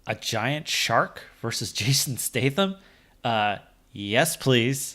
A giant shark versus Jason Statham? Yes, please.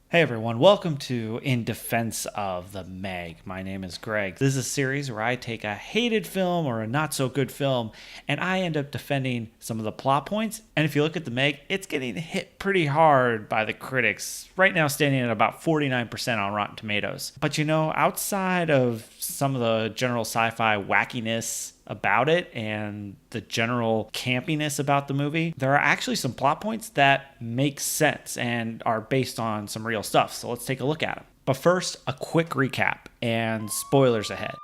Hey everyone, welcome to In Defense of the Meg. My name is Greg. This is a series where I take a hated film or a not so good film and I end up defending some of the plot points. And if you look at the Meg, it's getting hit pretty hard by the critics. Right now standing at about 49% on Rotten Tomatoes. But you know, outside of some of the general sci-fi wackiness about it and the general campiness about the movie, there are actually some plot points that make sense and are based on some real stuff. So let's take a look at them. But first, a quick recap and spoilers ahead.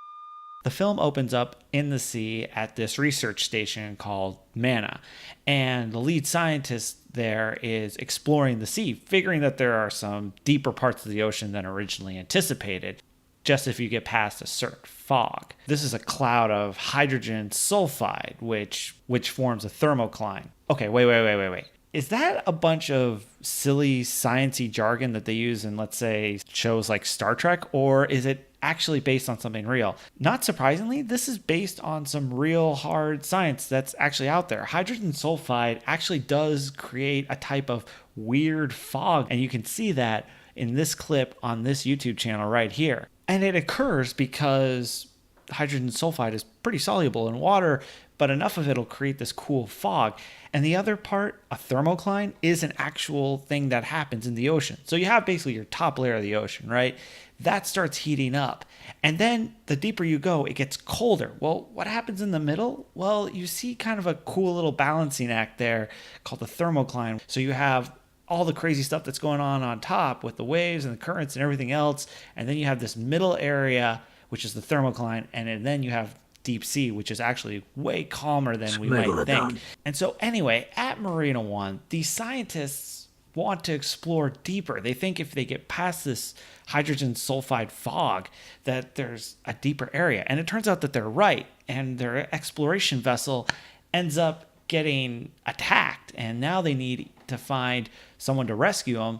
The film opens up in the sea at this research station called Mana, and the lead scientist there is exploring the sea, figuring that there are some deeper parts of the ocean than originally anticipated, just if you get past a certain fog. This is a cloud of hydrogen sulfide, which forms a thermocline. Okay, wait. Is that a bunch of silly science-y jargon that they use in, let's say, shows like Star Trek, or is it actually based on something real? Not surprisingly, this is based on some real hard science that's actually out there. Hydrogen sulfide actually does create a type of weird fog, and you can see that in this clip on this YouTube channel right here. And it occurs because hydrogen sulfide is pretty soluble in water, but enough of it will create this cool fog. And the other part, a thermocline, is an actual thing that happens in the ocean. So you have basically your top layer of the ocean, right? That starts heating up. And then the deeper you go, it gets colder. Well, what happens in the middle? Well, you see kind of a cool little balancing act there called the thermocline. So you have all the crazy stuff that's going on top with the waves and the currents and everything else. And then you have this middle area, which is the thermocline. And then you have deep sea, which is actually way calmer than we might think. And so anyway, at Marina One, these scientists want to explore deeper. They think if they get past this hydrogen sulfide fog, that there's a deeper area. And it turns out that they're right. And their exploration vessel ends up getting attacked. And now they need to find someone to rescue them,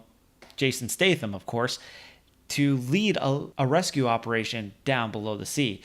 Jason Statham, of course, to lead a rescue operation down below the sea.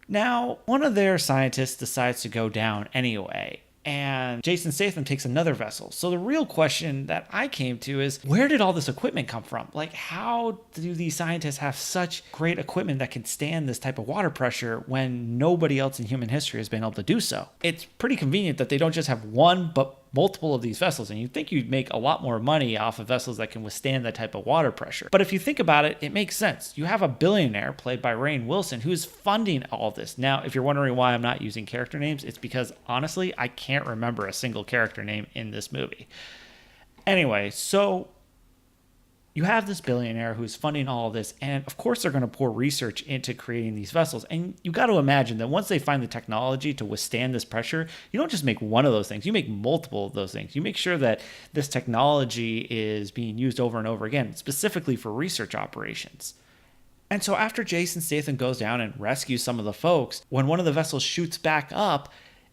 Now, one of their scientists decides to go down anyway, and Jason Statham takes another vessel. So the real question that I came to is, where did all this equipment come from? Like, how do these scientists have such great equipment that can stand this type of water pressure when nobody else in human history has been able to do so? It's pretty convenient that they don't just have one, but multiple of these vessels, and you'd think you'd make a lot more money off of vessels that can withstand that type of water pressure. But if you think about it, it makes sense. You have a billionaire played by Rainn Wilson who's funding all this. Now, if you're wondering why I'm not using character names, it's because honestly, I can't remember a single character name in this movie. Anyway, so you have this billionaire who's funding all of this, and of course they're going to pour research into creating these vessels. And you got to imagine that once they find the technology to withstand this pressure, you don't just make one of those things, you make multiple of those things. You make sure that this technology is being used over and over again, specifically for research operations. And so after Jason Statham goes down and rescues some of the folks, when one of the vessels shoots back up,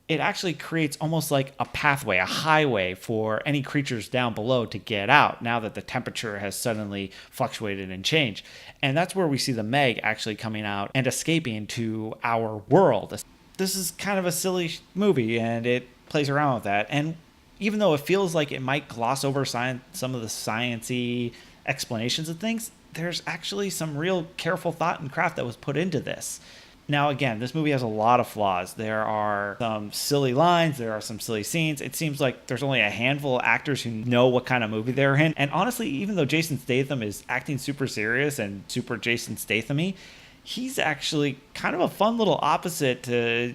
it actually creates almost like a pathway, a highway for any creatures down below to get out now that the temperature has suddenly fluctuated and changed. And that's where we see the Meg actually coming out and escaping to our world. This is kind of a silly movie, and it plays around with that. And even though it feels like it might gloss over some of the science-y explanations of things, there's actually some real careful thought and craft that was put into this. Now, again, this movie has a lot of flaws. There are some silly lines. There are some silly scenes. It seems like there's only a handful of actors who know what kind of movie they're in. And honestly, even though Jason Statham is acting super serious and super Jason Statham-y, he's actually kind of a fun little opposite to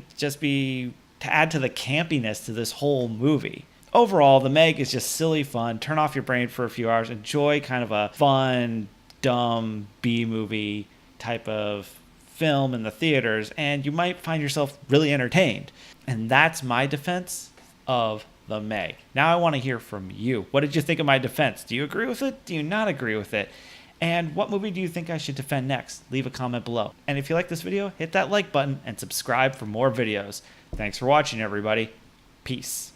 add to the campiness to this whole movie. Overall, The Meg is just silly fun. Turn off your brain for a few hours. Enjoy kind of a fun, dumb B-movie type of film in the theaters, and you might find yourself really entertained. And that's my defense of The Meg. Now I want to hear from you. What did you think of my defense? Do you agree with it? Do you not agree with it? And what movie do you think I should defend next? Leave a comment below. And if you like this video, hit that like button and subscribe for more videos. Thanks for watching, everybody. Peace.